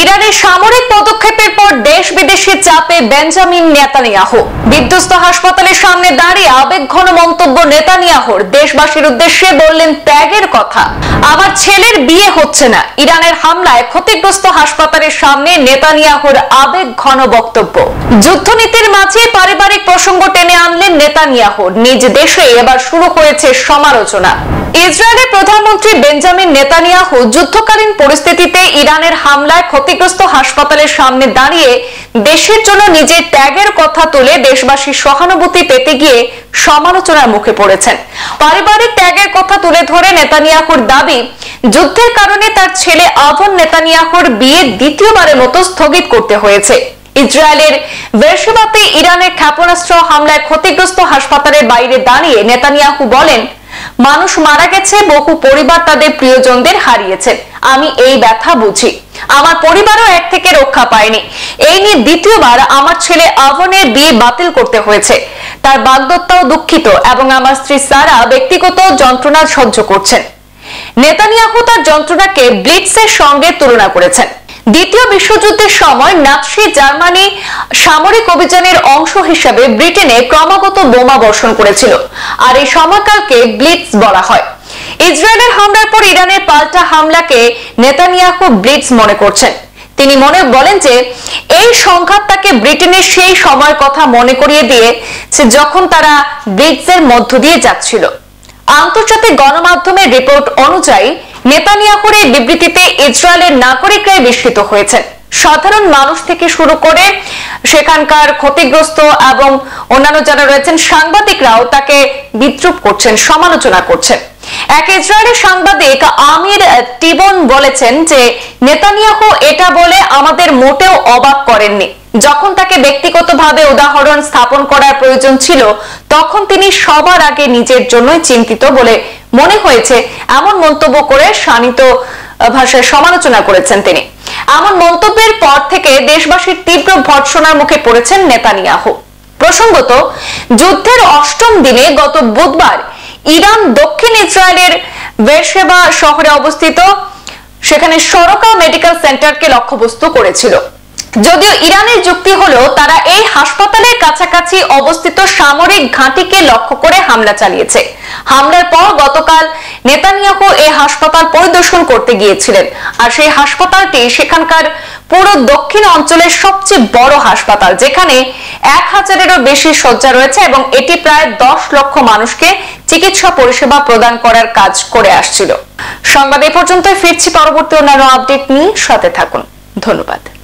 ইরানের সামরিক পদক্ষেপের পর দেশ বিদেশি চাপে বেঞ্জামিন নেতানিয়াহু বিধ্বস্ত হাসপাতালের সামনে দাঁড়িয়ে আবেগঘন মন্তব্য। নেতানিয়াহুর দেশবাসীর উদ্দেশ্যে বললেন ত্যাগের কথা। আমার ছেলের বিয়ে হচ্ছে না। ইরানের হামলায় ক্ষতিগ্রস্ত হাসপাতালের সামনে নেতানিয়াহুর আবেগঘন বক্তব্য। যুদ্ধনীতির মাঝে পারিবারিক প্রসঙ্গ টেনে আনলেন নেতানিয়াহু। নিজ দেশে এবার শুরু হয়েছে সমালোচনা। ইসরায়েলের প্রধানমন্ত্রী বেঞ্জামিন নেতানিয়াহু যুদ্ধকালীন পরিস্থিতিতে ইরানের হামলায় ক্ষতিগ্রস্ত হাসপাতালের সামনে দাঁড়িয়ে দেশের জন্য নিজের ত্যাগের কথা তুলে দেশবাসীর সহানুভূতি পেতে গিয়ে সমালোচনার মুখে পড়েছেন। পারিবারিক ত্যাগের কথা তুলে ধরে নেতানিয়াহুর দাবি, যুদ্ধের কারণে তার ছেলে আভন নেতানিয়াহুর বিয়ে দ্বিতীয়বারের মতো স্থগিত করতে হয়েছে। ইসরায়েলের বেরশেবাতে ইরানের ক্ষেপণাস্ত্র হামলায় ক্ষতিগ্রস্ত হাসপাতালের বাইরে দাঁড়িয়ে নেতানিয়াহু বলেন, মানুষ মারা গেছে, বহু পরিবার তাদের প্রিয়জনদের হারিয়েছে। আমি এই ব্যথা বুঝি। আমার পরিবারও এক থেকে রক্ষা পায়নি। এই নিয়ে দ্বিতীয়বার আমার ছেলে আভনের বিয়ে বাতিল করতে হয়েছে। তার বাগদত্তাও দুঃখিত এবং আমার স্ত্রী সারা ব্যক্তিগত যন্ত্রণা সহ্য করছেন। নেতানিয়াহু তার যন্ত্রণাকে ব্লিটসের সঙ্গে তুলনা করেছেন। দ্বিতীয় বিশ্বযুদ্ধের সময় নাৎসি জার্মানি সামরিক অভিযানের অংশ হিসেবে ব্রিটেনে ক্রমাগত বোমা বর্ষণ করেছিল, আর এই সময়কালকে ব্লিটস বলা হয়। ইসরায়েলের হামলার পর ইরানের পাল্টা হামলাকে নেতানিয়াহু ব্লিটস মনে করছেন। তিনি বলেন যে এই সংঘাত তাকে ব্রিটেনের সেই সময়ের কথা মনে করিয়ে দিয়েছে যখন তারা ব্লিটসের মধ্য দিয়ে যাচ্ছিল। আন্তর্জাতিক গণমাধ্যমের রিপোর্ট অনুযায়ী নেতানিয়াহুর এই বিবৃতিতে ইসরায়েলের নাগরিকরাই বিস্মিত হয়েছেন। সাধারণ মানুষ থেকে শুরু করে সেখানকার ক্ষতিগ্রস্ত এবং অন্যান্য যারা রয়েছেন সাংবাদিকরাও তাকে বিদ্রুপ করছেন, সমালোচনা করছেন। এক ইসরায়েলি সাংবাদিক আমির টিবন বলেছেন যে নেতানিয়াহু এটা বলে আমাদের মোটেও অবাক করেননি। যখন তাকে ব্যক্তিগতভাবে উদাহরণ স্থাপন করার প্রয়োজন ছিল তখন তিনি সবার আগে নিজের জন্যই চিন্তিত বলে মনে হয়েছে এমন মন্তব্য করে শানিত ভাষায় সমালোচনা করেছেন তিনি। এমন মন্তব্যের পর থেকে দেশবাসীর তীব্র ভর্ৎসনার মুখে পড়েছেন নেতানিয়াহু। প্রসঙ্গত, যুদ্ধের অষ্টম দিনে গত বুধবার ইরান দক্ষিণ ইসরায়েলের বেরশেবা শহরে অবস্থিত সেখানে সরকা মেডিকেল সেন্টারকে লক্ষ্যবস্তু করেছিল। যদিও ইরানের যুক্তি হলো তারা এই হাসপাতালের কাছাকাছি অবস্থিত সামরিক ঘাঁটিকে লক্ষ্য করে হামলা চালিয়েছে। হামলার পর গতকাল নেতানিয়াহু এই হাসপাতাল পরিদর্শন করতে গিয়েছিলেন, আর সেই হাসপাতালটি সেখানকার পুরো দক্ষিণ অঞ্চলের সবচেয়ে বড় হাসপাতাল, যেখানে 1000-এরও বেশি শয্যা রয়েছে এবং এটি প্রায় 10 লক্ষ মানুষকে চিকিৎসা পরিষেবা প্রদান করার কাজ করে আসছিল। সংবাদ এ পর্যন্তই। ফিরছি পরবর্তী অন্যান্য আপডেট নিয়ে, সাথে থাকুন। ধন্যবাদ।